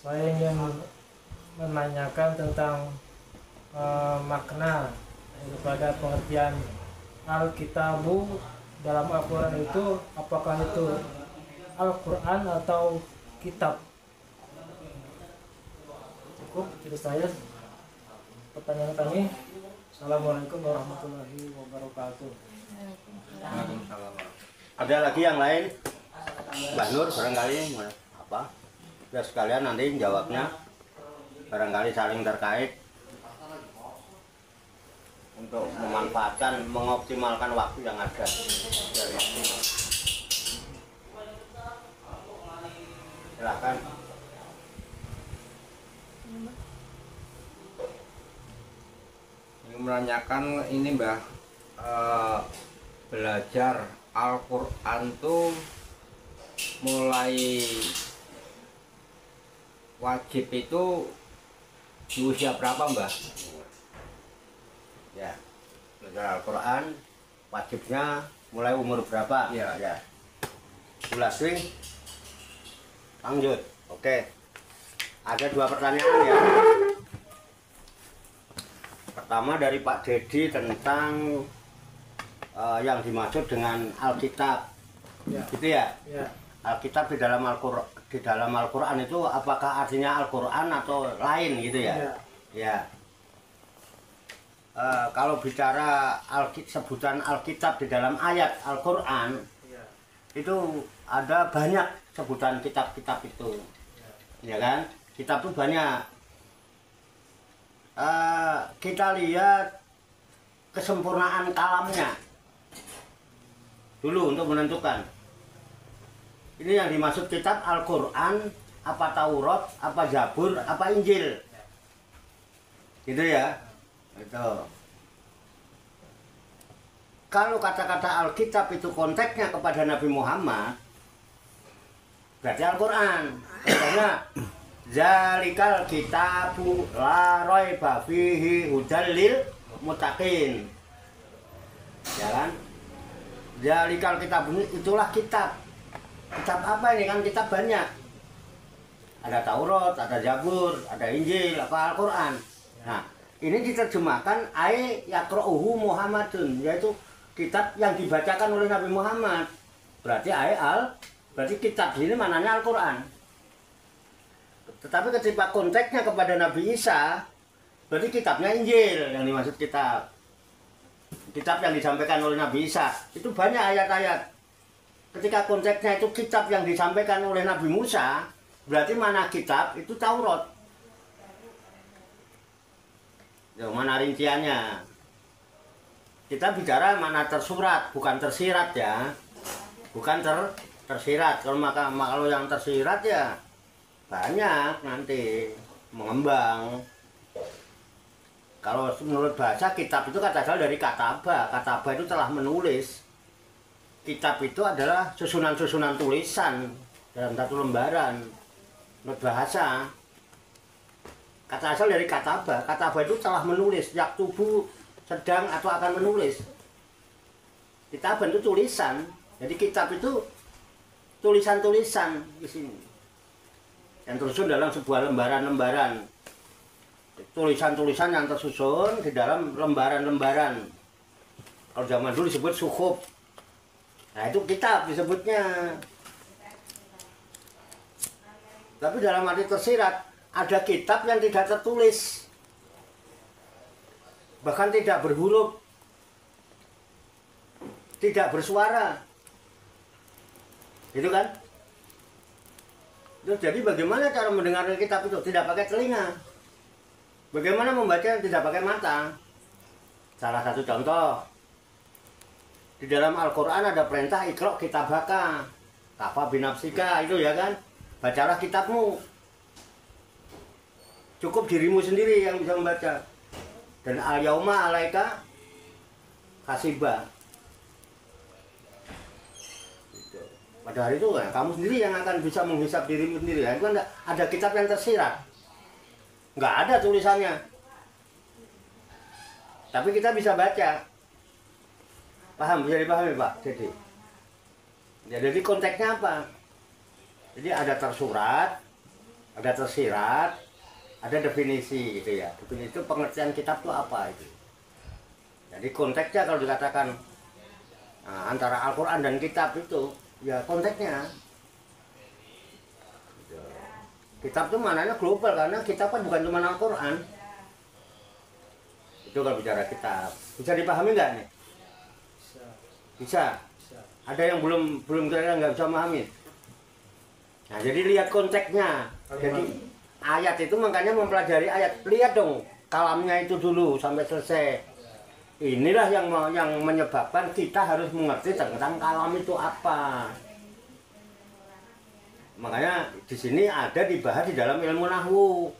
Saya ingin menanyakan tentang makna daripada pengertian Alkitabu dalam Al-Quran itu, apakah itu Al-Quran atau kitab? Cukup itu saya pertanyaan kami. Assalamualaikum warahmatullahi wabarakatuh. Ada lagi yang lain? Mbak Nur barangkali apa? Ya sekalian nanti jawabnya barangkali saling terkait untuk memanfaatkan, mengoptimalkan waktu yang ada. Silakan. Yang menanyakan ini Mbah, belajar Al-Quran tuh mulai wajib itu di usia berapa Mbah? Ya, belajar Al-Quran wajibnya mulai umur berapa? Ya. Ulaswi, lanjut. Oke, ada dua pertanyaan ya. Pertama dari Pak Dedi tentang yang dimaksud dengan Alkitab, gitu ya? Ya. Alkitab di dalam Al-Quran itu apakah artinya Al-Quran atau lain gitu ya? Ya. Kalau bicara sebutan Alkitab di dalam ayat Al-Quran, itu ada banyak sebutan kitab-kitab itu, ya kan? Kitab itu banyak. Kita lihat kesempurnaan kalamnya dulu untuk menentukan ini yang dimaksud kitab Al-Quran, apa Taurat, apa Zabur, apa Injil, gitu ya. Itu kalau kata-kata Alkitab itu konteksnya kepada Nabi Muhammad, berarti Al-Quran. Contohnya zalikal kitabu la raiba fihi hudal lil muttaqin, ya kan? Zalikal kitab, itulah kitab. Kitab apa ini? Kan kitab banyak. Ada Taurat, ada Zabur, ada Injil, apa Al-Quran. Nah, ini diterjemahkan ay yaqra'uhu Muhammadun, yaitu kitab yang dibacakan oleh Nabi Muhammad. Berarti berarti kitab ini mananya Al-Quran. Tetapi ketika konteksnya kepada Nabi Isa, berarti kitabnya Injil yang dimaksud kitab. Kitab yang disampaikan oleh Nabi Isa itu banyak ayat-ayat. Ketika konteksnya itu kitab yang disampaikan oleh Nabi Musa, berarti mana kitab itu Taurat. Ya, mana rinciannya? Kita bicara mana tersurat, bukan tersirat ya. Bukan tersirat. Kalau yang tersirat ya banyak nanti mengembang. Kalau menurut bahasa kitab itu kata asal dari kataba. Kataba itu telah menulis. Kitab itu adalah susunan-susunan tulisan dalam satu lembaran. Menurut bahasa, kata asal dari kataba. Kataba itu telah menulis, yaktubu sedang atau akan menulis. Kitab itu tulisan. Jadi kitab itu tulisan-tulisan di sini yang tersusun dalam sebuah lembaran-lembaran. Tulisan-tulisan yang tersusun di dalam lembaran-lembaran. Kalau zaman dulu disebut suhuf. Nah, itu kitab disebutnya. Tapi dalam arti tersirat, ada kitab yang tidak tertulis, bahkan tidak berhuruf, tidak bersuara, gitu kan? Jadi bagaimana cara mendengarkan kitab itu? Tidak pakai telinga. Bagaimana membaca tidak pakai mata? Salah satu contoh, di dalam Al-Quran ada perintah iqra' kitabaka, kafa binafsika, itu ya kan? Bacalah kitabmu. Cukup dirimu sendiri yang bisa membaca. Dan al-yauma alaika hasiba. Pada hari itu kan kamu sendiri yang akan bisa menghisap dirimu sendiri. Itu kan ada kitab yang tersirat. Nggak ada tulisannya. Tapi kita bisa baca. Paham? Bisa dipahami Pak? Jadi konteksnya apa? Jadi ada tersurat, ada tersirat, ada definisi gitu ya. Definisi itu pengertian kitab itu apa itu. Jadi konteksnya kalau dikatakan antara Al-Quran dan kitab itu ya konteksnya. Kitab itu maknanya global karena kitab kan bukan cuma Al-Quran. Itu kalau bicara kitab. Bisa dipahami nggak nih? Bisa. Ada yang belum kira-kira nggak bisa memahami. Nah, jadi lihat konteksnya. Jadi ayat itu makanya mempelajari ayat. Lihat dong kalamnya itu dulu sampai selesai. Inilah yang menyebabkan kita harus mengerti tentang kalam itu apa. Makanya di sini ada dibahas di dalam ilmu nahwu.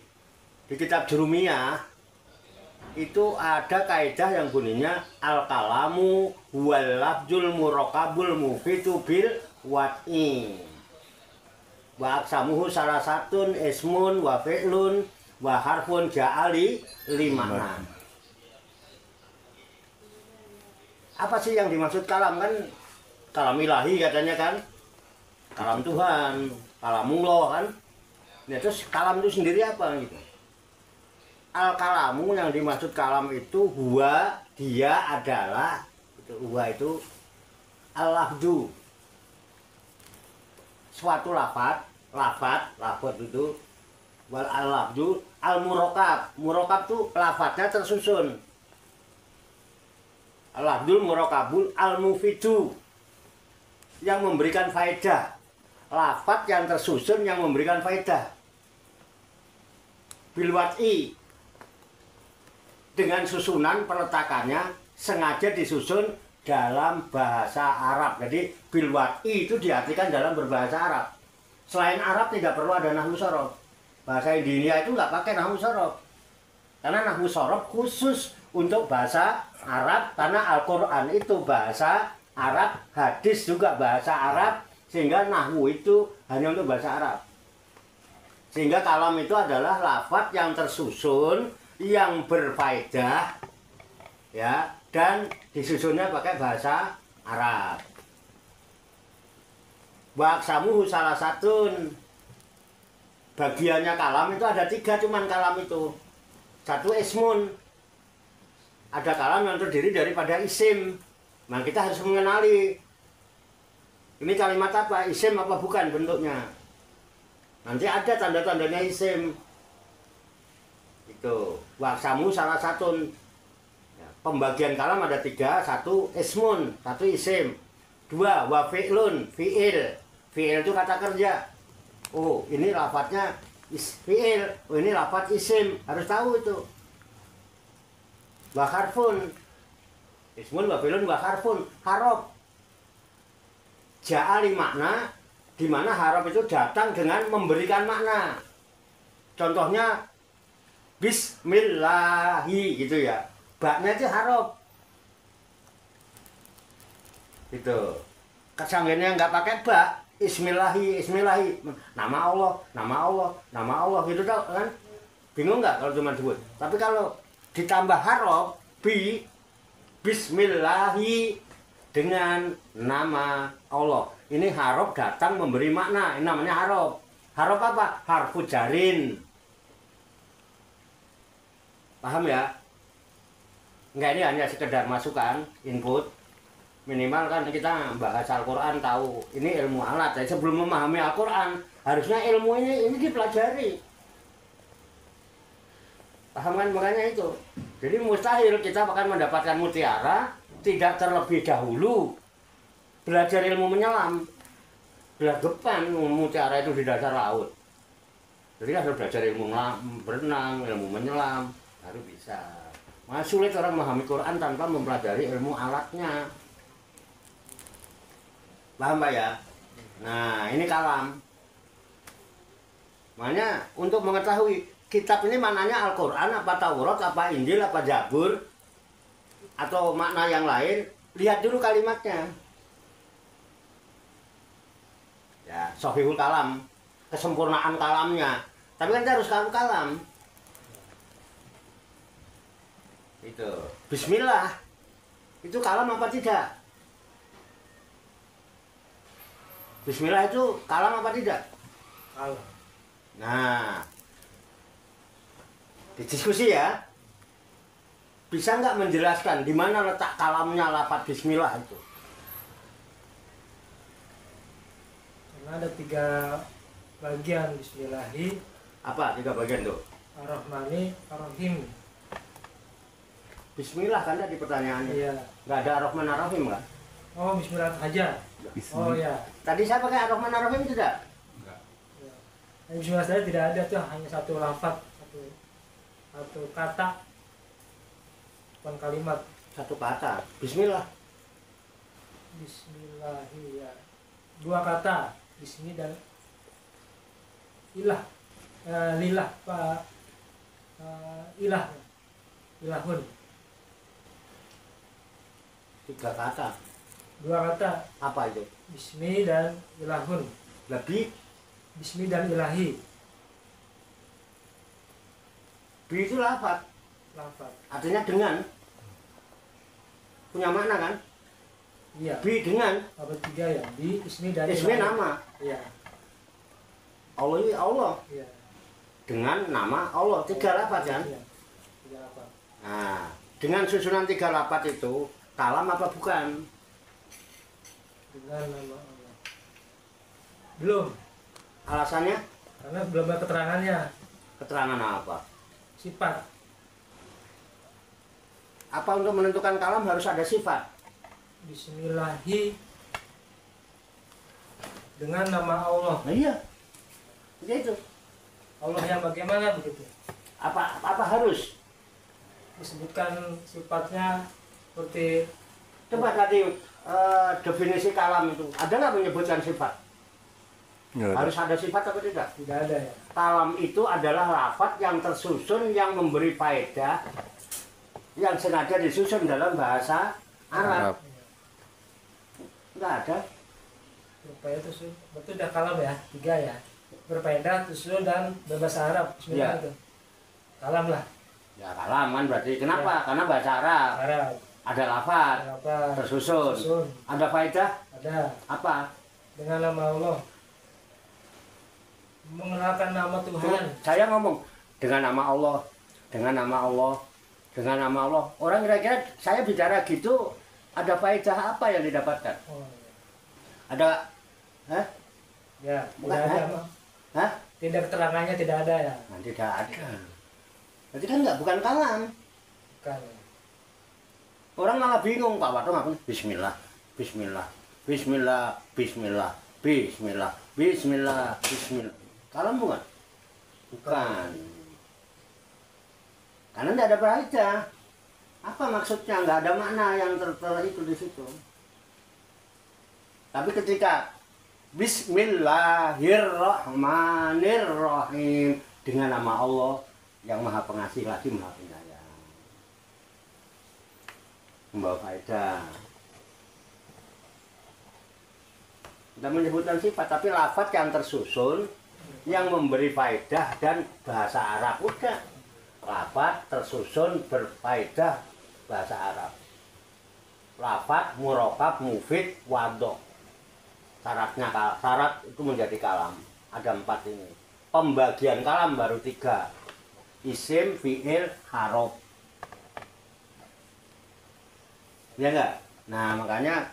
Di kitab Jurumiyah itu ada kaidah yang bunyinya al-kalamu wal lafzul murakabul mufitu bil wad'i. Wa aksamuhu salah satun ismun wa fi'lun wa harfun ja'ali limana. Apa sih yang dimaksud kalam? Kan kalam ilahi katanya kan, kalam Tuhan, kalamullah kan. Nah, terus kalam itu sendiri apa gitu? Al-kalamu yang dimaksud kalam itu huwa, dia adalah itu, huwa itu al-lafdu, suatu lafad itu wal al-lafdu al-murakab. Murakab itu lafadnya tersusun. Al-lafdul murakabul al-mufidu, yang memberikan faedah. Lafad yang tersusun yang memberikan faedah. Bil wad'i, dengan susunan peletakannya sengaja disusun dalam bahasa Arab. Jadi bil wad'i itu diartikan dalam berbahasa Arab. Selain Arab tidak perlu ada nahwu sorof. Bahasa India itu nggak pakai nahwu sorof. Karena nahwu sorof khusus untuk bahasa Arab, karena Al-Quran itu bahasa Arab, hadis juga bahasa Arab, sehingga nahwu itu hanya untuk bahasa Arab. Sehingga kalam itu adalah lafaz yang tersusun, yang berfaedah, ya, dan disusunnya pakai bahasa Arab. Waksamuhu salah satun, bagiannya kalam itu ada 3, cuman kalam itu. 1 ismun, ada kalam yang terdiri daripada isim. Nah, kita harus mengenali ini kalimat apa, isim apa bukan bentuknya. Nanti ada tanda-tandanya isim. Itu waksamu salah satu. Ya, pembagian kalam ada 3, 1 ismun, 1 isim, 2 wa fi'lun, fi'il. Fi'il itu kata kerja. Oh, ini lafadznya fi'il, oh ini lafadz isim, harus tahu itu. Wa harfun, ismun wa fi'lun wa harfun, harf. Ja'ali makna, di mana harf itu datang dengan memberikan makna. Contohnya bismillahi gitu ya. Baknya itu harf. Gitu. Kesanggennya nggak pakai bak, ismillahi, ismillahi. Nama Allah, nama Allah, nama Allah gitu tau kan? Bingung nggak kalau cuma sebut? Tapi kalau ditambah harf bismillahi dengan nama Allah. Ini harf datang memberi makna. Ini namanya harf. Harf apa? Harfu jarin. Paham ya? Enggak, ini hanya sekedar masukan, input. Minimal kan kita bahas Al-Quran tahu. Ini ilmu alat. Jadi sebelum memahami Al-Quran, harusnya ilmu ini dipelajari. Paham kan? Makanya itu. Jadi mustahil kita akan mendapatkan mutiara tidak terlebih dahulu belajar ilmu menyelam. Gelagapan mutiara itu di dasar laut. Jadi harus belajar ilmu berenang, ilmu menyelam, baru bisa. Mas sulit orang memahami Quran tanpa mempelajari ilmu alatnya. Paham Pak ya? Nah, ini kalam. Makanya untuk mengetahui kitab ini maknanya Al-Quran, apa Taurat, apa Injil, apa Zabur, atau makna yang lain, lihat dulu kalimatnya. Ya, Shahihul Kalam, kesempurnaan kalamnya. Tapi kan kita harus tahu kalam. Itu. Bismillah. Itu kalam apa tidak? Bismillah itu kalam apa tidak? Kalam. Nah, didiskusi ya. Bisa nggak menjelaskan di mana letak kalamnya lafaz bismillah itu? Karena ada 3 bagian bismillahi, Apa 3 bagian tuh? ar-Rahmani, ar-Rahim. Bismillah kan tadi pertanyaannya. Iya. Nggak ada ar-Rahman ar-Rahim kan? Oh, bismillah aja. Oh ya. Tadi saya pakai ar-Rahman ar-Rahim tidak? Ya. Dan bismillah saya tidak ada tuh, hanya satu lafaz, satu kata, bukan kalimat. Satu kata. Bismillah. Bismillahi ya. 2 kata, bismi dan ilah. Lillah, Pak. Ilah. Ilahun. 3 kata. 2 kata, Apa itu? bismi dan ilahun. Lebih. Bismi dan ilahi. Bi itu lafaz. Lafaz. Artinya dengan. Punya makna kan? Iya. Bi dengan. Apa 3 ya? Bi, ismi dan Ismi ilahi. nama. Iya. Allah ini Allah. Iya. Dengan nama Allah. 3 lafaz kan? Iya. 3 lafaz. Nah, dengan susunan 3 lafaz itu kalam apa bukan? Dengan nama Allah. Belum. Alasannya? Karena belum ada keterangannya. Keterangan apa? Sifat. Apa untuk menentukan kalam harus ada sifat? Bismillahi dengan nama Allah. Nah iya. Begitu. Allah yang bagaimana begitu? Apa harus? Disebutkan sifatnya seperti Coba tadi definisi kalam itu ada nggak menyebutkan sifat? Harus ada sifat atau tidak? tidak ada ya. Kalam itu adalah lafaz yang tersusun yang memberi faedah yang sengaja disusun dalam bahasa Arab. Nggak ada. Berfaedah terus betul udah kalam ya, 3 ya. Berfaedah terus dan berbahasa Arab. Bismillah Iya. itu. Kalam lah. Ya kalam kan berarti kenapa? Karena bahasa Arab Arab. ada lafaz Apa? tersusun. Susun. Ada faedah Ada. apa? Dengan nama Allah. Mengenalkan nama Tuhan. Saya ngomong dengan nama Allah, dengan nama Allah, dengan nama Allah. Orang kira-kira saya bicara gitu ada faedah apa yang didapatkan? Oh, Ada, hah? ya. Bukan, Tidak ada. hah? Mak. Hah? Tidak keterangannya tidak ada ya. Nah, tidak ada. Berarti kan nggak bukan kalam. Bukan. Ya. Orang malah bingung Pak Watung apa? Bismillah, Bismillah, Bismillah, Bismillah, Bismillah, Bismillah, Bismillah. Kalam bukan? Bukan. Karena tidak ada faedah. Apa maksudnya? Nggak ada makna yang tertera itu di situ. Tapi ketika Bismillahirrahmanirrahim dengan nama Allah yang Maha Pengasih lagi Maha Penyayang, membawa faedah. Kita menyebutkan sifat, tapi lafaz yang tersusun yang memberi faedah dan bahasa Arab. Udah, lafaz tersusun berfaedah bahasa Arab. Lafaz murokab, mufid, wadok. Syarat itu menjadi kalam. Ada 4 ini. Pembagian kalam baru 3. Isim, fi'il, harof. Ya enggak? Nah makanya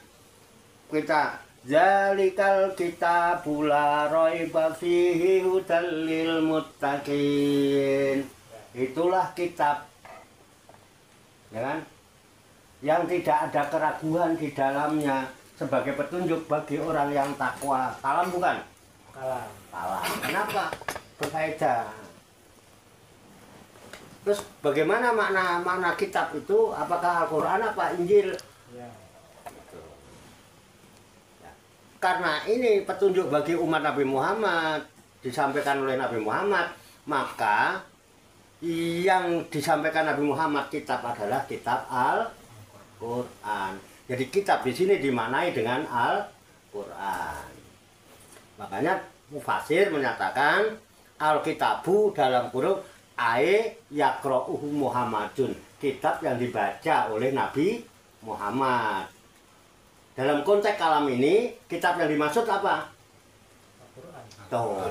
kita zalikal kitabul la raiba fihi hudal lil muttaqin. Itulah kitab, ya kan? Yang tidak ada keraguan di dalamnya sebagai petunjuk bagi orang yang takwa. Kalam bukan? Kalam. Kalam. Kenapa? Berfaedah. Terus bagaimana makna kitab itu? Apakah Al-Quran apa Injil? Ya. Karena ini petunjuk bagi umat Nabi Muhammad, disampaikan oleh Nabi Muhammad, maka yang disampaikan Nabi Muhammad kitab adalah kitab Al-Quran. Jadi kitab di sini dimaknai dengan Al-Quran. Makanya mufasir menyatakan Al-Kitabu dalam kurung Ae yakro'uhu Muhammadun, kitab yang dibaca oleh Nabi Muhammad. Dalam konteks kalam ini, kitab yang dimaksud apa? Al-Quran. Tuh.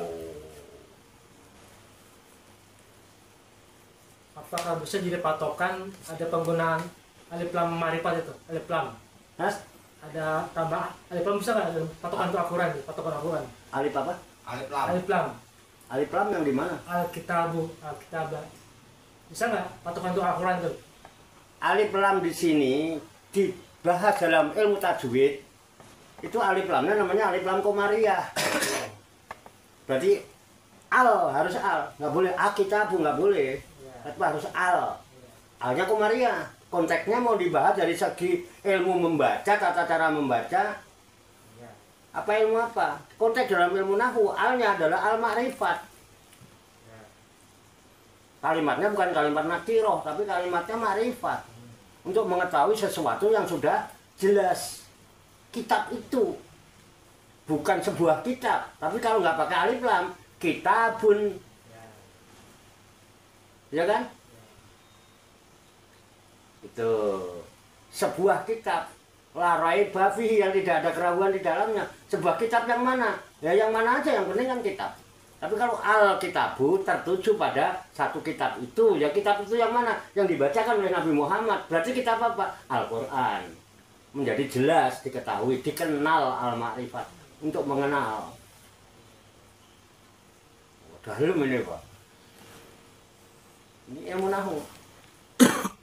apakah bisa jadi patokan ada penggunaan alif lam marifat itu, alif lam? Mas, Ada tambah alif lam bisa nggak ada patokan untuk Al-Quran, patokan Al-Quran? alif apa? Alif lam, Alif lam yang di mana? Alkitabu, Alkitabah. Bisa nggak patokan untuk Al-Quran itu? Alif lam di sini dibahas dalam ilmu tajwid. Itu alif lamnya namanya alif lam komariah. Berarti al harus al, nggak boleh akitabu, nggak boleh. Ya. Tapi harus al. Alnya komariah. Konteksnya mau dibahas dari segi ilmu membaca, tata cara membaca. Ya. Apa ilmu apa? Konteks dalam ilmu nahwu, alnya adalah al ma'rifat. Ya. Kalimatnya bukan kalimat nakiroh, tapi kalimatnya ma'rifat. Untuk mengetahui sesuatu yang sudah jelas. Kitab itu bukan sebuah kitab, tapi kalau nggak pakai alif lam, kitabun, ya kan? Itu sebuah kitab, la raiba fihi, yang tidak ada keraguan di dalamnya. Sebuah kitab yang mana? Ya yang mana aja, yang penting kan kitab. Tapi kalau al-kitabu tertuju pada satu kitab itu, ya kitab itu yang mana? Yang dibacakan oleh Nabi Muhammad. Berarti kitab apa? Al-Quran. Menjadi jelas, diketahui, dikenal al-ma'rifat. Untuk mengenal. Dalam ini Pak. Ini ilmu nahwu.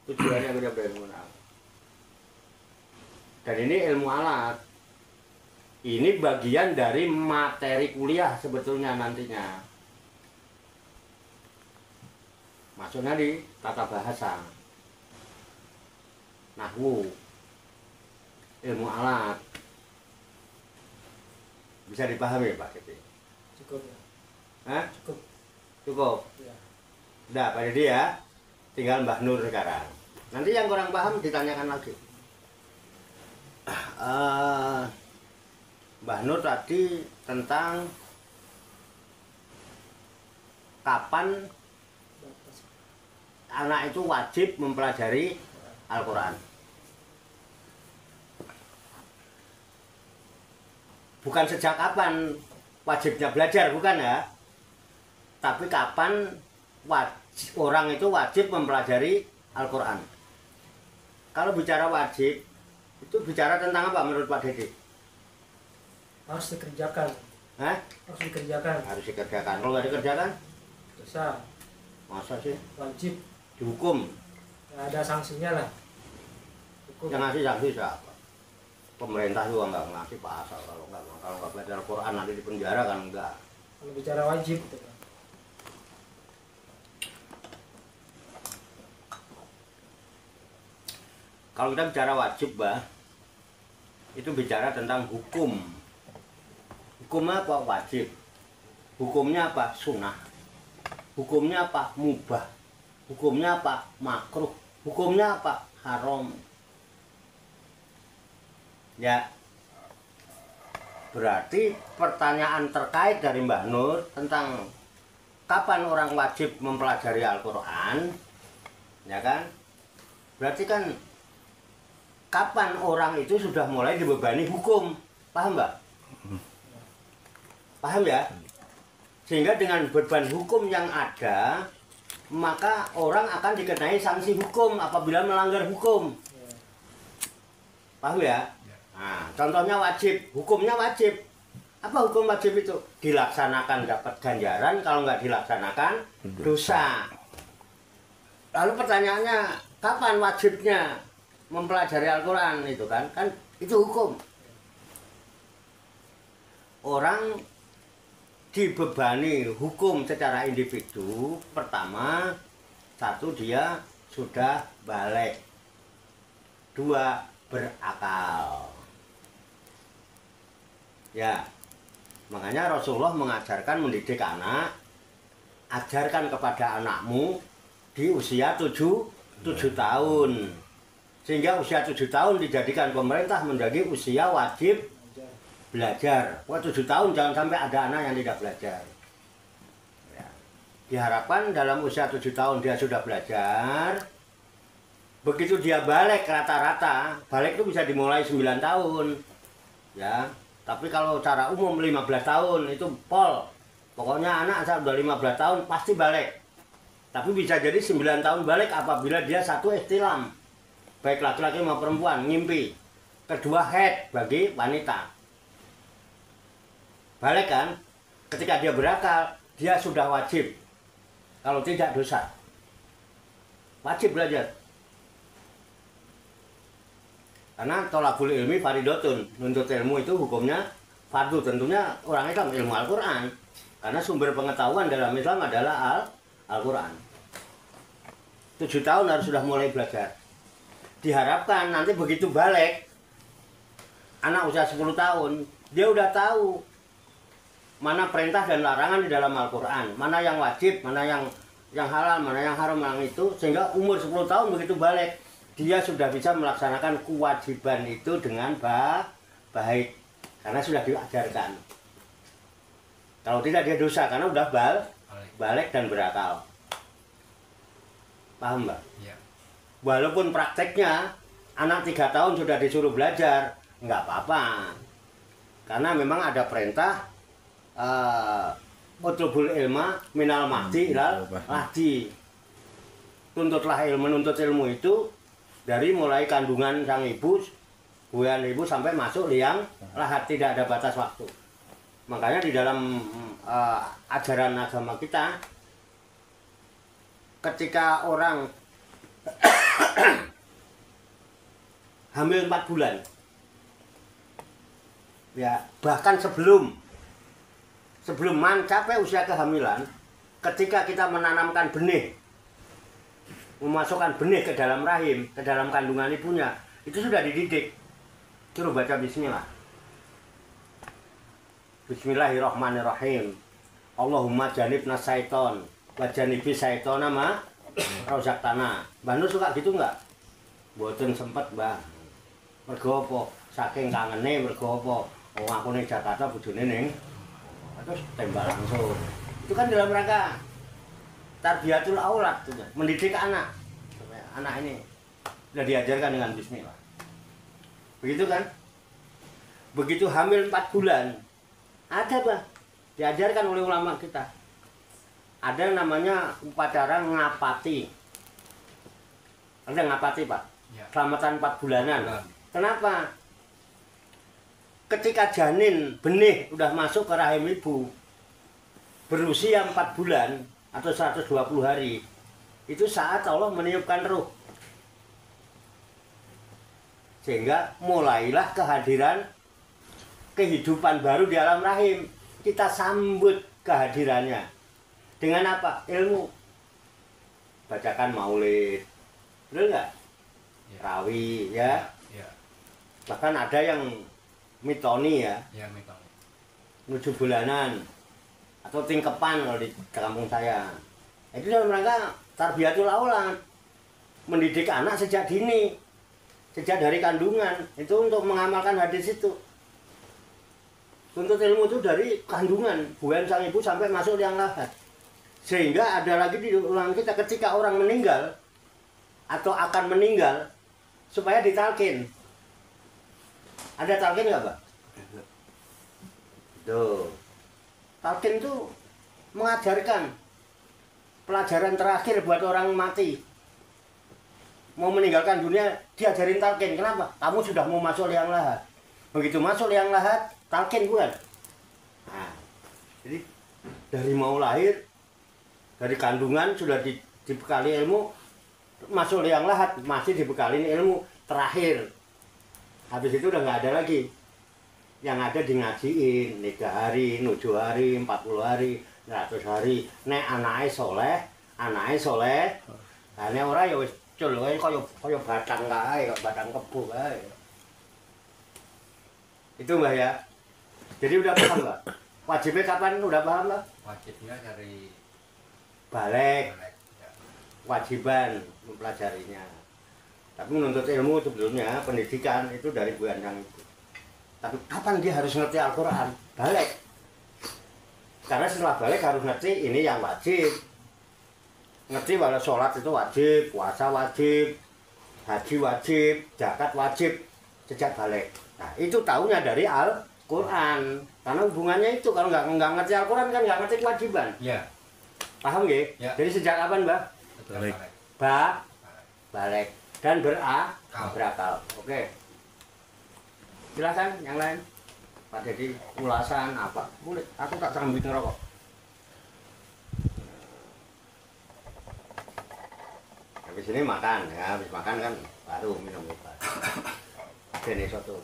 Tujuannya kita ilmu nahwu. Dan ini ilmu alat. Ini bagian dari materi kuliah sebetulnya nantinya. Maksudnya di tata bahasa, nahwu, ilmu alat. Bisa dipahami Pak Kiti? Cukup ya. Hah? Cukup. Cukup? Ya. Udah Pak Didi ya. Tinggal Mbah Nur sekarang. Nanti yang kurang paham ditanyakan lagi. Mbah Nur tadi tentang kapan anak itu wajib mempelajari Al-Quran. Bukan sejak kapan wajibnya belajar, bukan ya. Tapi kapan orang itu wajib mempelajari Al-Quran. Kalau bicara wajib, itu bicara tentang apa menurut Pak Dede? Harus dikerjakan. Hah? Harus dikerjakan. Harus dikerjakan. Kalau nggak dikerjakan, Dosa. masa sih? Wajib. Dihukum. Ya, ada sanksinya lah. Hukum. Yang ngasih sanksi siapa? Pemerintah juga nggak ngasih pasal kalau nggak belajar Al-Quran nanti di penjara kan enggak. Kalau bicara wajib gitu kan. Kalau kita bicara wajib, Bah, itu bicara tentang hukum. Hukumnya apa? Wajib. Hukumnya apa? Sunnah. Hukumnya apa? Mubah. Hukumnya apa? Makruh. Hukumnya apa? Haram. Ya. Berarti pertanyaan terkait dari Mbah Nur tentang kapan orang wajib mempelajari Al-Quran, ya kan? Berarti kan kapan orang itu sudah mulai dibebani hukum, paham Mbak? Paham ya? Sehingga dengan beban hukum yang ada, maka orang akan dikenai sanksi hukum apabila melanggar hukum. Paham ya? Nah, contohnya wajib, hukumnya wajib. Apa hukum wajib itu? Dilaksanakan dapat ganjaran, kalau nggak dilaksanakan dosa. Lalu pertanyaannya, kapan wajibnya mempelajari Al-Quran itu kan? Kan itu hukum. Orang dibebani hukum secara individu. Pertama, satu, dia sudah balik. Dua, berakal. Ya, makanya Rasulullah mengajarkan mendidik anak, ajarkan kepada anakmu di usia 7 tahun. Sehingga usia 7 tahun dijadikan pemerintah menjadi usia wajib belajar. Wah, 7 tahun jangan sampai ada anak yang tidak belajar. Ya. Diharapkan dalam usia 7 tahun dia sudah belajar. Begitu dia balik rata-rata, balik itu bisa dimulai 9 tahun. Ya. Tapi kalau cara umum 15 tahun itu pol. Pokoknya anak asal udah 15 tahun pasti balik. Tapi bisa jadi 9 tahun balik apabila dia satu ihtilam, baik laki-laki maupun perempuan, ngimpi. Kedua haid bagi wanita. Balik kan? Ketika dia berakal, dia sudah wajib. Kalau tidak dosa. Wajib belajar. Karena tolabul ilmi faridotun, nuntut ilmu itu hukumnya fardu. Tentunya orang Islam ilmu Al-Quran, karena sumber pengetahuan dalam Islam adalah Al-Quran. 7 tahun harus sudah mulai belajar. Diharapkan nanti begitu balik, anak usia 10 tahun, dia udah tahu mana perintah dan larangan di dalam Al-Quran, mana yang wajib, mana yang halal, mana yang haram, yang itu, sehingga umur 10 tahun begitu balik, dia sudah bisa melaksanakan kewajiban itu dengan baik, karena sudah diajarkan. Kalau tidak dia dosa, karena udah balik dan berakal. Paham Mbak? Ya. Walaupun prakteknya anak 3 tahun sudah disuruh belajar, nggak apa-apa. Karena memang ada perintah utlubul ilma minal mahdi ilal lahdi. Tuntutlah ilmu, menuntut ilmu itu dari mulai kandungan sang ibu, buayan ibu sampai masuk liang lahat, tidak ada batas waktu. Makanya di dalam ajaran agama kita, ketika orang hamil 4 bulan, ya bahkan sebelum mencapai usia kehamilan, ketika kita menanamkan benih, memasukkan benih ke dalam rahim, ke dalam kandungan ibunya, itu sudah dididik. Suruh baca bismillah. Bismillahirrahmanirrahim. Allahumma janibna syaiton wa janibi syaitona ma razaqtana. Mbah Nur suka gitu enggak? Mboten sempet, Mbah. Mergo apa? Saking kangene mergo apa? Wong aku ning Jakarta bojone ning terus tembak langsung. Itu kan dalam rangka tarbiyatul aulad, mendidik anak. Anak ini sudah diajarkan dengan bismillah. Begitu kan? Begitu hamil 4 bulan, ada Pak, diajarkan oleh ulama kita. Ada yang namanya upacara ngapati. Ada ngapati Pak? Ya. Selamatan 4 bulanan. Kenapa? Ketika janin benih udah masuk ke rahim ibu, berusia 4 bulan atau 120 hari, itu saat Allah meniupkan ruh. Sehingga mulailah kehadiran kehidupan baru di alam rahim. Kita sambut kehadirannya. Dengan apa? Ilmu. Bacakan maulid. Betul nggak? Ya. Rawi, ya. Ya. Bahkan ada yang mitoni ya. Ya, mitoni. 7 bulanan. Atau tingkepan kalau di kampung saya. Itu dalam rangka tarbiyatul aulad. Mendidik anak sejak dini. Sejak dari kandungan. Itu untuk mengamalkan hadis itu. Tuntut ilmu itu dari kandungan. Buayan sang ibu sampai masuk liang lahat. Sehingga ada lagi di ulang kita ketika orang meninggal. Atau akan meninggal. Supaya ditalkin. Ada talkin nggak, Pak? Tuh. Talkin itu mengajarkan pelajaran terakhir buat orang mati. Mau meninggalkan dunia, diajarin talkin. Kenapa? Kamu sudah mau masuk liang lahat. Begitu masuk liang lahat, talkin bukan? Nah, jadi dari mau lahir, dari kandungan sudah dibekali ilmu, masuk liang lahat masih dibekali ilmu terakhir. Habis itu udah nggak ada lagi. Yang ada di ngajiin 3 hari, 7 hari, 40 hari, 100 hari. Nek anaknya soleh. Nah, nek ora ya wis cul wae kaya batang kae, kaya batang kebo kae. Itu Mbak ya. Jadi udah paham Mbak? Wajibnya kapan udah paham Mbak? Wajibnya dari Balik. ya. Kewajiban mempelajarinya. Tapi menuntut ilmu sebelumnya, pendidikan itu dari bulan yang itu. Tapi kapan dia harus ngerti Al-Quran? Balik. Karena setelah balik harus ngerti ini yang wajib. Ngerti bahwa sholat itu wajib, puasa wajib, haji wajib, zakat wajib, sejak balik. Nah itu tahunya dari Al-Quran. Karena hubungannya itu, kalau nggak ngerti Al-Quran kan nggak ngerti kewajiban. Ya. Paham nggih? Ya. Jadi sejak kapan, Mbak? Balik. Balik dan Kal. berakal. Oke. Silakan yang lain. Pak Dedi, ulasan apa? Boleh. Aku tak sambil ngerokok. Habis ini makan, ya. Habis makan kan baru minum obat. Ini soto.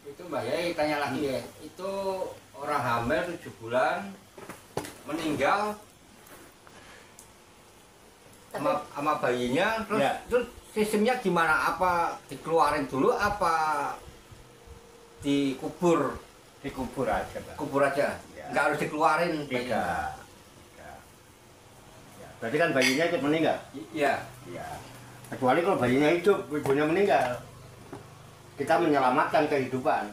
Itu Mbak Yai tanya lagi ya, itu orang hamil 7 bulan meninggal sama bayinya, terus, Ya. terus sistemnya gimana? Apa dikeluarin dulu, apa dikubur? Dikubur aja, Pak. Kubur aja, Ya. nggak harus dikeluarin bayinya? Tidak. Tidak. Ya. Berarti kan bayinya ikut meninggal? Iya. Iya. Kecuali kalau bayinya hidup, ibunya meninggal. Kita menyelamatkan kehidupan.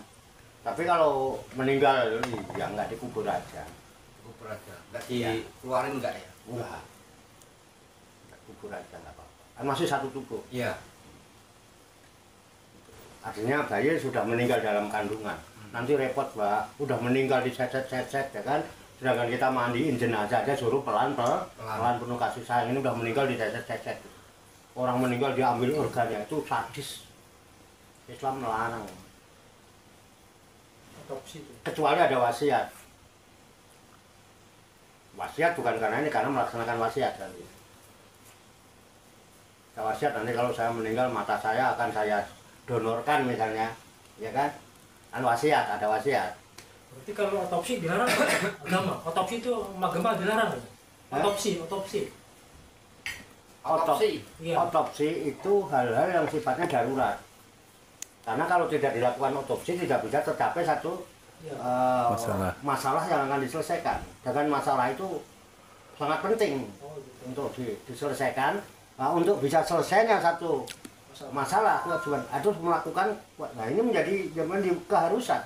Tapi kalau meninggal, ya nggak dikubur aja. Kubur aja, nggak Iya. dikeluarin nggak ya? Enggak. Nggak kubur aja, nggak apa-apa. Kan masih satu tubuh. Iya. Artinya bayi sudah meninggal dalam kandungan. Nanti repot, Mbak. Udah meninggal diseset-seset, ya kan? Sedangkan kita mandiin jenazah aja suruh pelan penuh kasih sayang. Ini udah meninggal diseset-seset. Orang meninggal diambil organnya, itu sadis. Islam melarang. Otopsi itu. Kecuali ada wasiat. Wasiat bukan karena ini, karena melaksanakan wasiat nanti. Wasiat nanti kalau saya meninggal mata saya akan saya donorkan misalnya, ya kan? Kan wasiat, ada wasiat. Berarti kalau otopsi dilarang agama. Otopsi itu agama dilarang. Hah? Otopsi. Otopsi. Iya. Otopsi itu hal-hal yang sifatnya darurat. Karena kalau tidak dilakukan otopsi tidak bisa tercapai satu Iya. masalah yang akan diselesaikan. Dan masalah itu sangat penting Oh, gitu. untuk diselesaikan. Untuk bisa selesainya satu masalah kewajiban harus melakukan. Nah ini menjadi zaman di keharusan.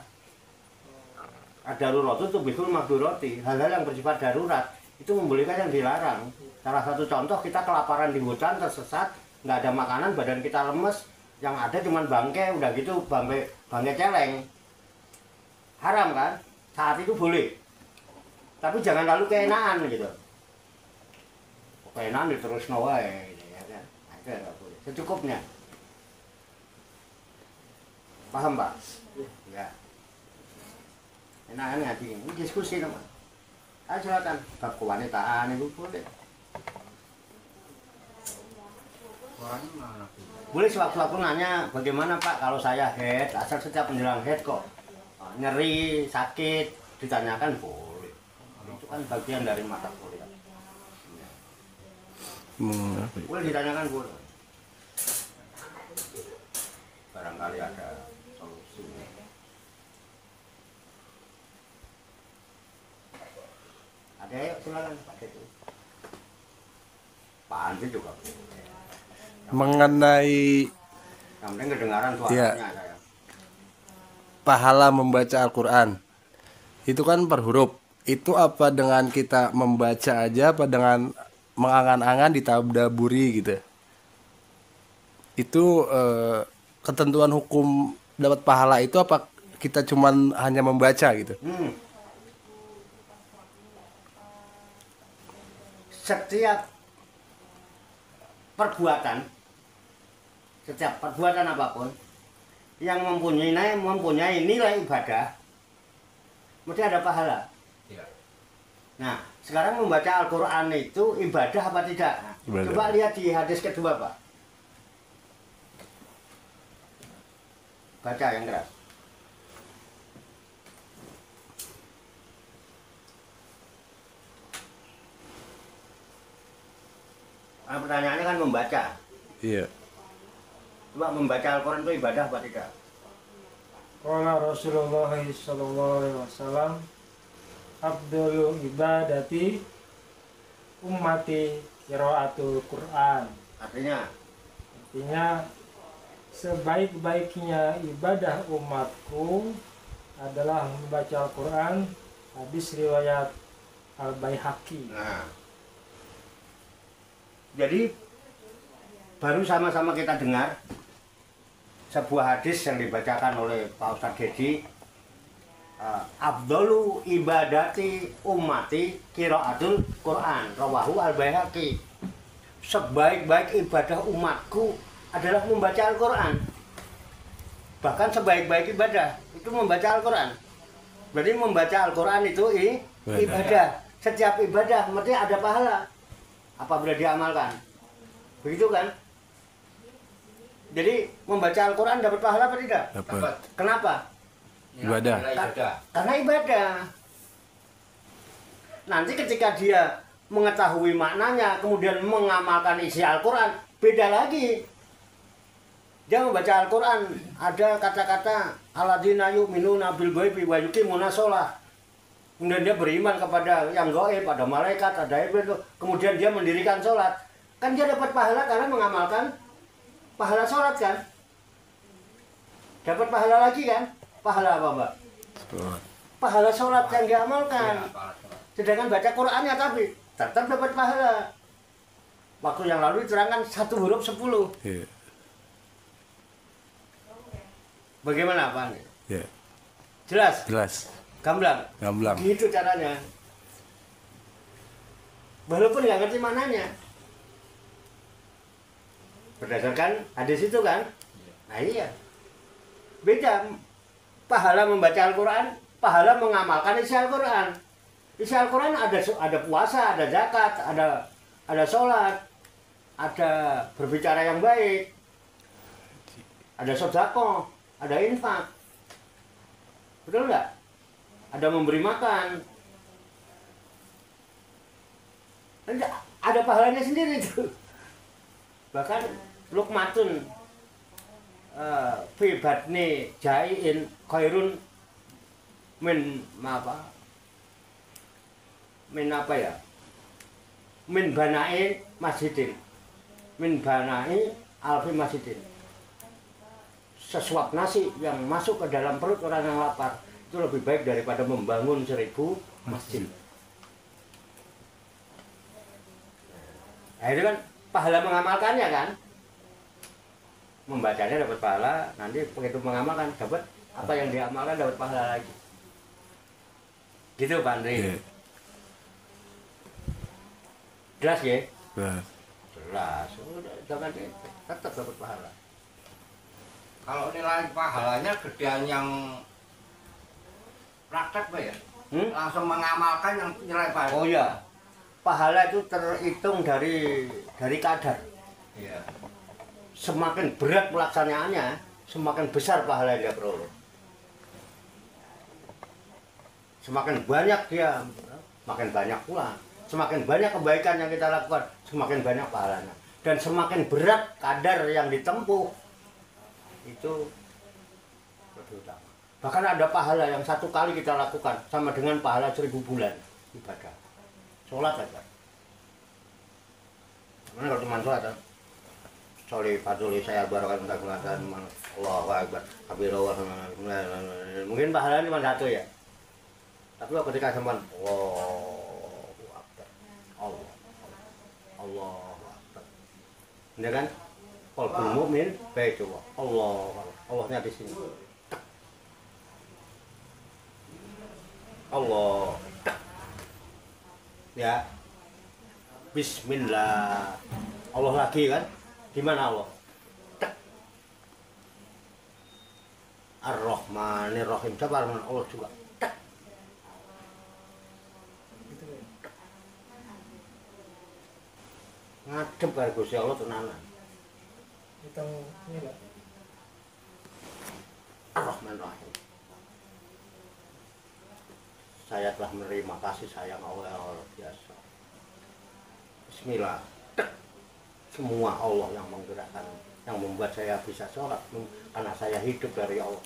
Darurat itu bikul makduroti. Hal-hal yang bersifat darurat itu membolehkan yang dilarang. Salah satu contoh, kita kelaparan di hutan, tersesat, nggak ada makanan, badan kita lemes, yang ada cuma bangke, udah gitu bangke celeng. Haram kan? Saat itu boleh. Tapi jangan lalu keenaan gitu. Keenaan terus wae gitu, ya kan? Nah, itu nggak boleh. Secukupnya. Paham, Pak? Ya. Enakan ngaji. Ini diskusi teman. Ayo silakan. Bab kewanitaan itu boleh. Orangnya mana? Boleh sewaktu-waktu nanya, bagaimana Pak kalau saya head, asal setiap menjelang head kok nyeri, sakit, ditanyakan boleh. Itu kan bagian dari mata kuliah. Boleh ditanyakan boleh. Barangkali ada solusi. Ada ya, silakan Pak itu. Pak Andi juga boleh. Mengenai Yang penting kedengaran Iya. suaranya saya. pahala membaca Al-Quran, itu kan per huruf. Itu apa dengan kita membaca aja, apa dengan mengangan-angan ditadaburi gitu? Itu ketentuan hukum dapat pahala itu apa kita cuman hanya membaca gitu? Setiap perbuatan apapun yang mempunyai nilai ibadah mesti ada pahala. Iya. Nah, sekarang membaca Al-Quran itu ibadah apa tidak? Ibadah. Coba lihat di hadis kedua, Pak. Baca yang keras. Pertanyaannya kan membaca. Iya. Coba membaca Al-Quran itu ibadah apa tidak? Qala Rasulullah sallallahu alaihi wasallam, afdhalu ibadati ummati qiraatul Quran. Artinya Artinya sebaik-baiknya ibadah umatku adalah membaca Al-Quran. Hadis riwayat Al-Baihaqi. Nah, jadi baru sama-sama kita dengar sebuah hadis yang dibacakan oleh Pak Ustadz Dedi. Afdalu ibadati ummati qiraatul Quran rawahu al-Baihaqi. Sebaik-baik ibadah umatku adalah membaca Al-Quran. Bahkan sebaik-baik ibadah itu membaca Al-Quran. Berarti membaca Al-Quran itu ibadah. Setiap ibadah mesti ada pahala apabila diamalkan. Begitu kan? Jadi membaca Al-Quran dapat pahala apa tidak? Dapat. Kenapa? Ibadah. Karena ibadah. Nanti ketika dia mengetahui maknanya, kemudian mengamalkan isi Al-Quran, beda lagi. Dia membaca Al-Quran, ada kata-kata alladzina yu'minuna bil ghaibi wa yuqimuna shalah. Kemudian dia beriman kepada yang gaib, ada malaikat, ada iblis, kemudian dia mendirikan sholat. Kan dia dapat pahala karena mengamalkan pahala sholat kan? Dapat pahala lagi kan? Pahala apa, Mbak? Pahala sholat yang diamalkan. Sedangkan baca Qur'annya tapi tetap dapat pahala. Waktu yang lalu diterangkan 1 huruf 10. Iya. Bagaimana Pak? Iya. Jelas? Jelas. Gamblang? Gamblang. Gitu caranya. Walaupun nggak ngerti mananya. Berdasarkan hadis itu kan? Nah iya. Beda. Pahala membaca Al-Quran, pahala mengamalkan isi Al-Quran. Isi Al-Quran ada puasa, ada zakat, ada sholat, ada berbicara yang baik, ada sedekah, ada infak. Betul nggak? Ada memberi makan. Ada pahalanya sendiri itu. Bahkan Luqmatun fi batni jaiin khairun min apa ya? Min banai masjidin. Min banai alfi masjidin. Sesuap nasi yang masuk ke dalam perut orang yang lapar itu lebih baik daripada membangun 1000 masjid. Nah, itu kan pahala mengamalkannya kan? Membacanya dapat pahala, nanti begitu mengamalkan dapat apa yang diamalkan dapat pahala lagi. Gitu Pak Andri. Iya. Jelas ya? Jelas. Jelas. Udah, jangan tetap dapat pahala. Kalau nilai pahalanya gedean yang praktek Pak ya? Langsung mengamalkan yang nilai pahala. Oh iya. Pahala itu terhitung dari kadar. Iya. Semakin berat pelaksanaannya, semakin besar pahala yang dia peroleh. Semakin banyak dia, makin banyak pula. Semakin banyak kebaikan yang kita lakukan, semakin banyak pahalanya. Dan semakin berat kadar yang ditempuh, itu lebih utama. Bahkan ada pahala yang 1 kali kita lakukan sama dengan pahala 1000 bulan ibadah. Sholat aja. Mana kalau cuma sholat kan? Soli paduli saya barakan mentakulatan Allahu Akbar. Mungkin pahalanya cuma 1 ya. Tapi ketika sampean Allahu Akbar. Allahu Akbar. Ini kan qalbul mukmin baik coba. Allahnya di sini. Allah. Ya. Bismillah. Allah lagi kan? Di mana Allah? Ar-Rahmanir-Rahim. Coba Allah juga. Ngadep karo Gusti Allah tenanan. Hitung ini Pak. Ar-Rahman-Rahim. Saya telah menerima kasih sayang Allah yang luar biasa. Bismillah. Semua Allah yang menggerakkan, yang membuat saya bisa sholat karena saya hidup dari Allah.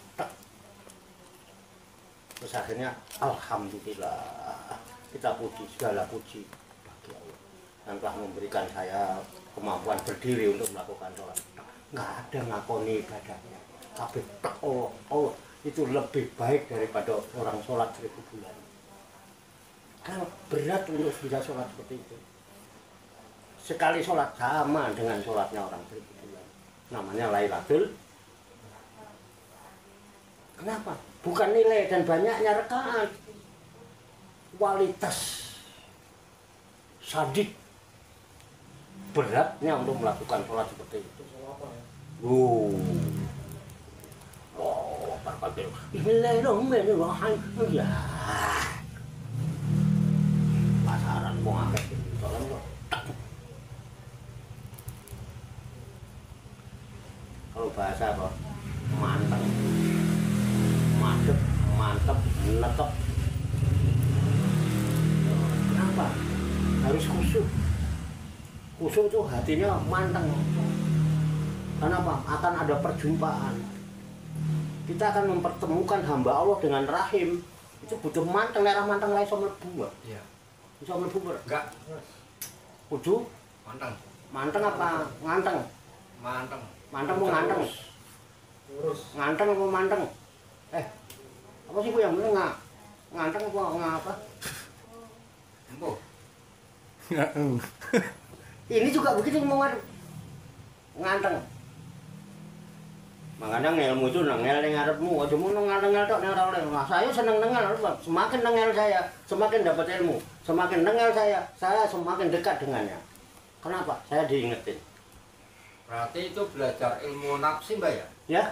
Terus akhirnya alhamdulillah, kita puji, segala puji bagi Allah yang telah memberikan saya kemampuan berdiri untuk melakukan sholat. Nggak ada ngakoni ibadahnya, tapi Allah itu lebih baik daripada orang sholat 1000 bulan. Kan berat untuk bisa sholat seperti itu. Sekali sholat sama dengan sholatnya orang 1000 bulan. Namanya Lailatul. Kenapa? bukan nilai dan banyaknya rakaat, kualitas sadid beratnya untuk melakukan sholat seperti itu. Bismillahirrahmanirrahim. Ya. Pasaran kok akeh sholat kok. Kalau bahasa apa? Manteng. Madep, mantep, netep. Kenapa? Harus khusyuk. Khusyuk itu hatinya manteng. Kenapa? Akan ada perjumpaan. Kita akan mempertemukan hamba Allah dengan rahim. Itu butuh manteng, lerah manteng lain sama lebu. Iya. Bisa mlebu ber. Enggak. Kudu Manteng. manteng apa nganteng? Manteng. Manteng mau nganteng. Lurus. Nganteng apa manteng? Apa sih Bu yang bener nggak? Nganteng apa ngapa? Empuh. Ini juga begitu mau nganteng. Makanya ngelmu itu nengel ning ngarepmu, aja mau nengel-nengel tok ning ora oleh. Nah, saya seneng nengel, semakin nengel saya, semakin dapat ilmu. Semakin nengel saya semakin dekat dengannya. Kenapa? Saya diingetin. Berarti itu belajar ilmu nafsi, Mbak ya? Ya,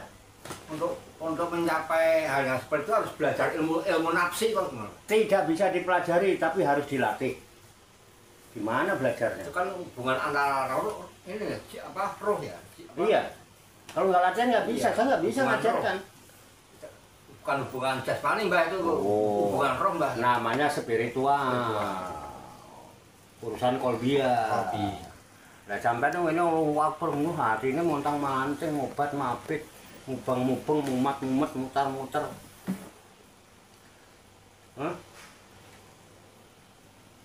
Untuk mencapai hal yang seperti itu harus belajar ilmu nafsi kok. tidak bisa dipelajari tapi harus dilatih. Gimana belajarnya? Itu kan hubungan antara roh ini apa roh ya? Apa? Iya. Kalau nggak latihan nggak bisa, Iya. saya nggak bisa Hubungan ngajarkan. Bukan hubungan jasmani, Mbak, itu hubungan roh, Mbak. Namanya spiritual. Urusan kolbia. Nah sampai tuh ini waktu penuh hati ini montang manting, obat mabit, mubang-mubeng, mumat-mumet, mutar-muter. Hah?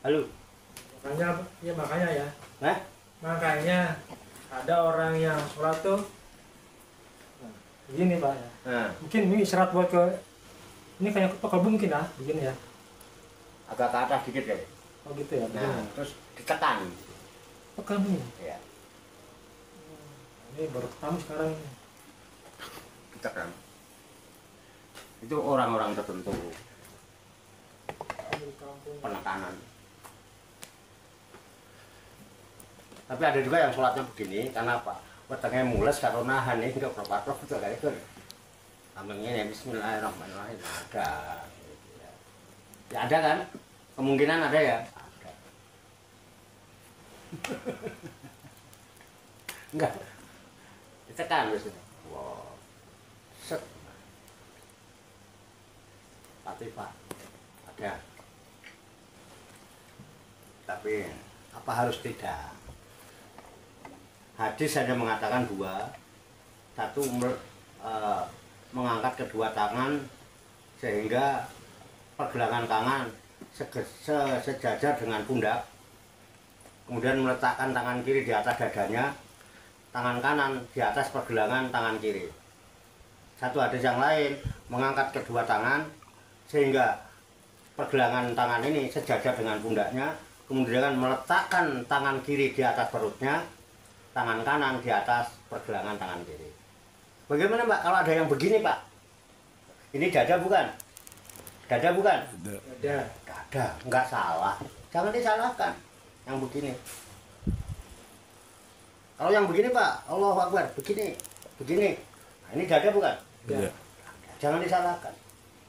Halo? Makanya ya. Hah? Makanya ada orang yang sholat tuh begini Pak ya. Nah, Mungkin ini isyarat buat ke ini kayak ke kalbu mungkin begini ya. agak ke atas dikit ya. Oh gitu ya. Nah, Begini. terus ditekan. Pekan begini. Ya, Ini baru pertama sekarang ini. ditekan. Itu orang-orang tertentu Di kampung. penekanan. Tapi ada juga yang sholatnya begini, karena apa? Wetenge mules karo nahan nih, enggak berpatok betul kayak itu. Ambilnya bismillahirrahmanirrahim. Ada. Ya ada kan? Kemungkinan ada ya? Ada. Enggak. Ditekan terus. Wow. Set. Fatihah. Ada. Tapi apa harus tidak? Hadis hanya mengatakan dua. Satu mengangkat kedua tangan sehingga pergelangan tangan sejajar dengan pundak. Kemudian meletakkan tangan kiri di atas dadanya, tangan kanan di atas pergelangan tangan kiri. Satu hadis yang lain mengangkat kedua tangan sehingga pergelangan tangan ini sejajar dengan pundaknya, kemudian meletakkan tangan kiri di atas perutnya, tangan kanan di atas pergelangan tangan kiri. Bagaimana Pak kalau ada yang begini Pak? Ini dada bukan? Dada bukan? Ada. Dada, nggak salah. Jangan disalahkan yang begini. Kalau yang begini Pak, Allahu Akbar, begini, begini. Nah, ini dada bukan? Iya. Jangan disalahkan.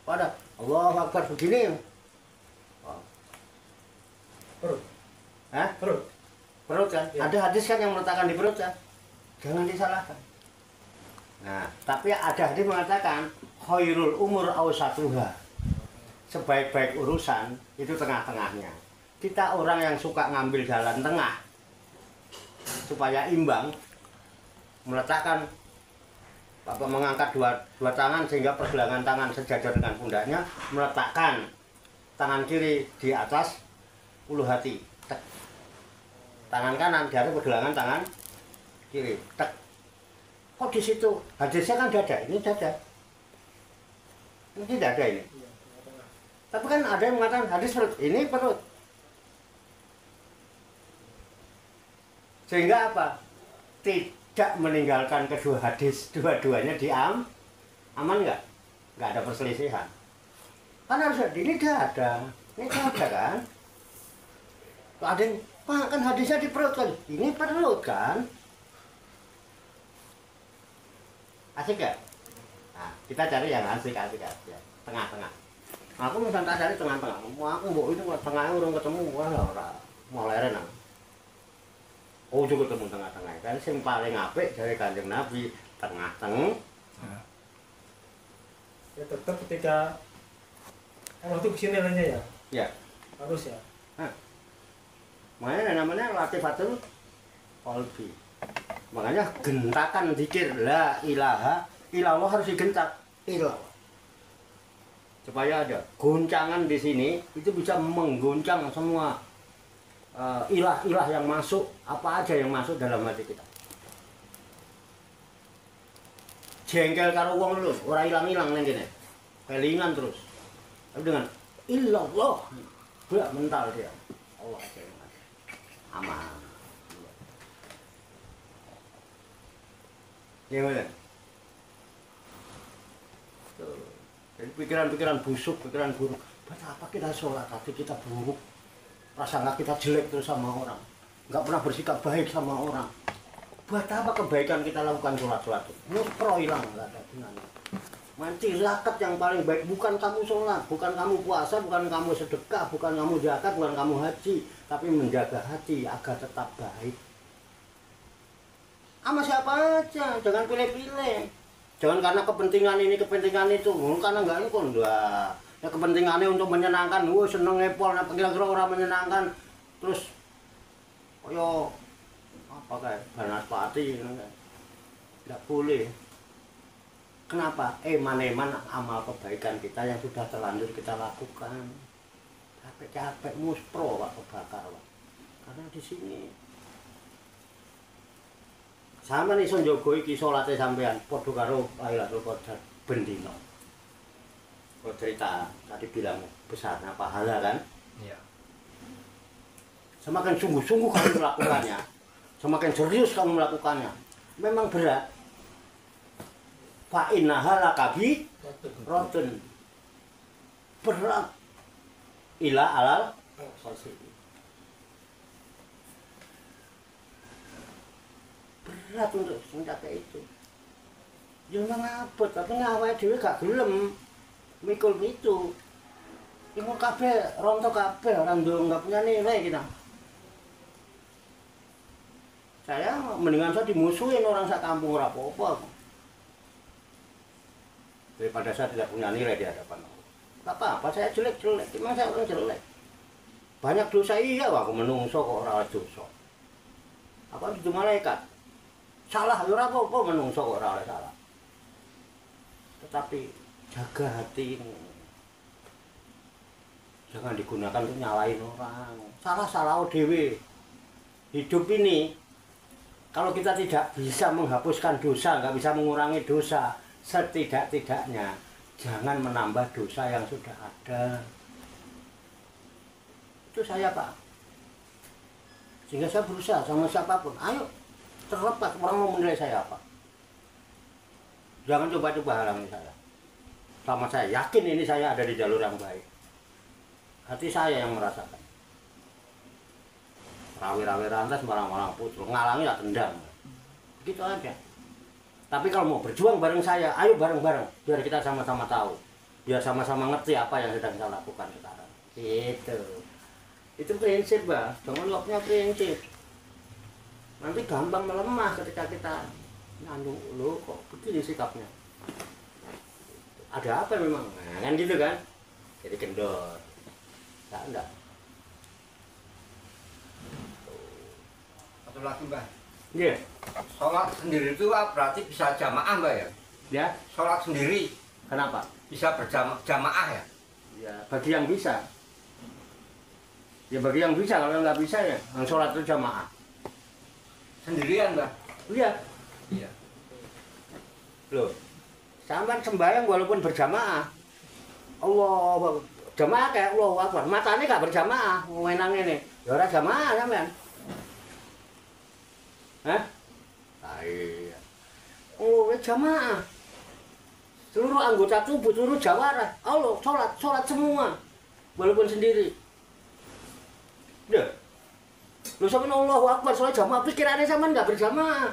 Pada Allahu Akbar begini. Oh. Perut. Hah? Perut. Perut kan? Ya. Ada hadis kan yang meletakkan di perut kan? Jangan disalahkan. Nah, tapi ada hadis mengatakan khairul umur awsatuha. Sebaik-baik urusan itu tengah-tengahnya. Kita orang yang suka ngambil jalan tengah supaya imbang, meletakkan mengangkat dua tangan sehingga pergelangan tangan sejajar dengan pundaknya, meletakkan tangan kiri di atas ulu hati. Tek. Tangan kanan di atas pergelangan tangan kiri. Tek. Kok di situ hadisnya kan dada, ini dada. Ini dada ini. Iya, tengah-tengah. Tapi kan ada yang mengatakan hadis perut, ini perut. Sehingga apa? Tidak meninggalkan kedua hadis, dua-duanya aman nggak? nggak ada perselisihan. Kan harus ini nggak ada kan. Kalau ada yang, Pak, kan hadisnya di perut kan, ini perut kan. Asik ya? Nah, kita cari yang asik aja, tengah-tengah. Aku mau tak cari tengah-tengah. Mau aku mau itu tengahnya urung ketemu, wah ora mau leren aku. Oh, juga ketemu tengah-tengah. Kan yang paling apik dari Kanjeng Nabi tengah-tengah. Ya tetap ketika waktu kesini nilainya ya. Ya. Harus ya. Makanya namanya latifatul qalbi. Makanya gentakan zikir la ilaha illallah harus digentak illallah. Supaya ada goncangan di sini itu bisa menggoncang semua ilah-ilah yang masuk, apa aja yang masuk dalam hati kita. Jengkel karo wong lho, ora ilang-ilang nang kene. Kelingan terus. Tapi dengan illallah, gak mental dia. Allah aja. Aman. Gimana? Jadi pikiran-pikiran busuk, pikiran buruk. Buat apa kita sholat? Hati kita buruk. Prasangka kita jelek terus sama orang. Nggak pernah bersikap baik sama orang. Buat apa kebaikan kita lakukan sholat-sholat itu? Pro hilang, nggak ada gunanya. Manci zakat yang paling baik bukan kamu sholat, bukan kamu puasa, bukan kamu sedekah, bukan kamu zakat, bukan kamu haji, tapi menjaga hati agar tetap baik. Sama siapa aja, jangan pilih-pilih. Jangan karena kepentingan ini, kepentingan itu, karena enggak ini kok enggak. Ya kepentingannya untuk menyenangkan, seneng ngepol, nah kira-kira orang menyenangkan, terus koyo apa kayak banaspati, enggak boleh. Kenapa? Eman-eman amal kebaikan kita yang sudah terlanjur kita lakukan. Capek-capek muspro Pak kebakar Pak. Karena di sini sama nih son jogo iki salate sampean padha karo Lailatul Qadar bendina. Kok cerita tadi bilang besarnya pahala kan? Iya. Semakin sungguh-sungguh kamu melakukannya, semakin serius kamu melakukannya, memang berat. Fa innaha lakabi rotun berat ila alal khasirin. Berat untuk mencapai itu. Ya memang abot, tapi ngawai dhewe gak gelem mikul itu. Iku kabeh rontok kabeh orang ndung enggak punya nilai kita. Saya mendingan saya dimusuhin orang sak kampung ora apa-apa. Daripada saya tidak punya nilai di hadapan Allah. Tak apa-apa, saya jelek-jelek, memang saya orang jelek. Banyak dosa iya, aku menungso kok ora dosa. Apa itu malaikat? Salah ya ora apa-apa menungso kok ora salah. Tetapi jaga hati ini. Jangan digunakan untuk nyalain orang. Salah-salah dhewe. Hidup ini kalau kita tidak bisa menghapuskan dosa, nggak bisa mengurangi dosa, setidak-tidaknya jangan menambah dosa yang sudah ada. Itu saya Pak. Sehingga saya berusaha sama siapapun, ayo terlepas orang mau menilai saya apa. Jangan coba-coba halangi saya. Sama saya yakin ini saya ada di jalur yang baik. Hati saya yang merasakan. Rawi-rawi rantas, marang-marang pucul, ngalangi ya tendang. Begitu aja. Tapi kalau mau berjuang bareng saya, ayo bareng-bareng. Biar kita sama-sama tahu. Biar sama-sama ngerti apa yang sedang kita lakukan sekarang. Gitu. Itu prinsip, Bah. Jangan lupa punya prinsip. Nanti gampang melemah ketika kita ngandung lo kok begini sikapnya. Ada apa memang? Nah, kan gitu kan? Jadi kendor. Enggak. Satu lagi Mbak. Iya. Sholat sendiri itu berarti bisa jamaah Mbak ya? Ya. Sholat sendiri Kenapa? bisa berjamaah ya? Ya, bagi yang bisa. Ya bagi yang bisa, kalau nggak bisa ya, yang sholat itu jamaah. Sendirian Mbak? Iya. Iya. Loh, sampai sembahyang walaupun berjamaah. Allah, jamaah kayak Allah Akbar. Matanya nggak berjamaah, menang ini. Ya orang jamaah sampean. Hah? Ah, iya. Oh, jamaah. seluruh anggota tubuh, seluruh jawara. Allah, sholat semua. Walaupun sendiri. Udah. Lu sama Allahu Akbar, sholat jamaah, pikirannya sama nggak berjamaah.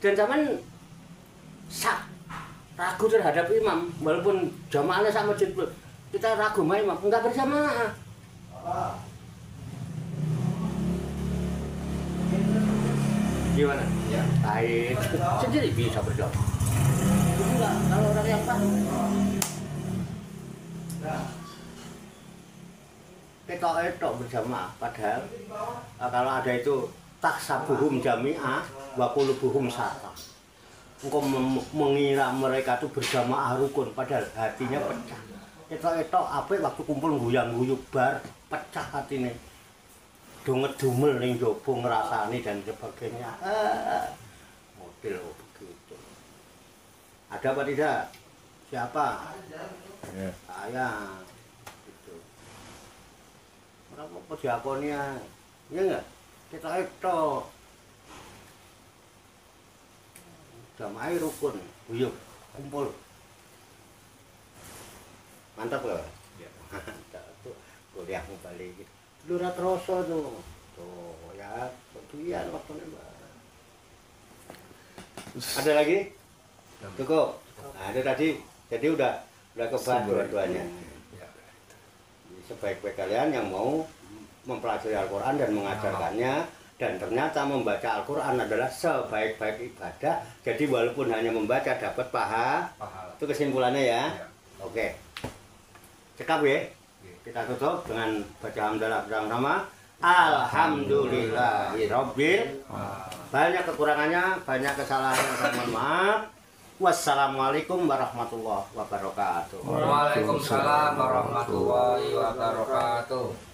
Dan zaman ragu terhadap imam, walaupun jamaahnya sama masjid, kita ragu sama imam, nggak berjamaah. Gimana? Ya. Baik, sendiri bisa berjamaah. Enggak, kalau orang yang paham. Ketok berjamaah, padahal kalau ada itu taksabuhum jami'ah wa qulubuhum sata. Engkau mengira mereka itu berjamaah rukun, padahal hatinya pecah. Ketok apa waktu kumpul guyang-guyuk bar pecah hatinya. Donget-dumel ning jopo ngrasani dan sebagainya. Model begitu. Ada apa tidak? Siapa? Ya. Saya. Gitu. Apa diakonia? Ya enggak? Ketok. Jamaah rukun, guyub, kumpul. Mantap loh. Ya. Tuh, kuliah balik. Lura troso tuh. Tuh ya, bagian waktunya. Ada lagi? Cukup. Nah, itu tadi. Jadi udah kebahas dua-duanya. Ya. Sebaik-baik kalian yang mau mempelajari Al-Quran dan mengajarkannya, dan ternyata membaca Al-Quran adalah sebaik-baik ibadah. Jadi walaupun hanya membaca dapat pahala. Itu kesimpulannya ya. Ya. Oke. Cekap ya. Kita tutup dengan baca hamdalah bersama-sama. Alhamdulillahirabbil. Banyak kekurangannya, banyak kesalahan, mohon maaf. Wassalamualaikum warahmatullahi wabarakatuh. Waalaikumsalam warahmatullahi wabarakatuh.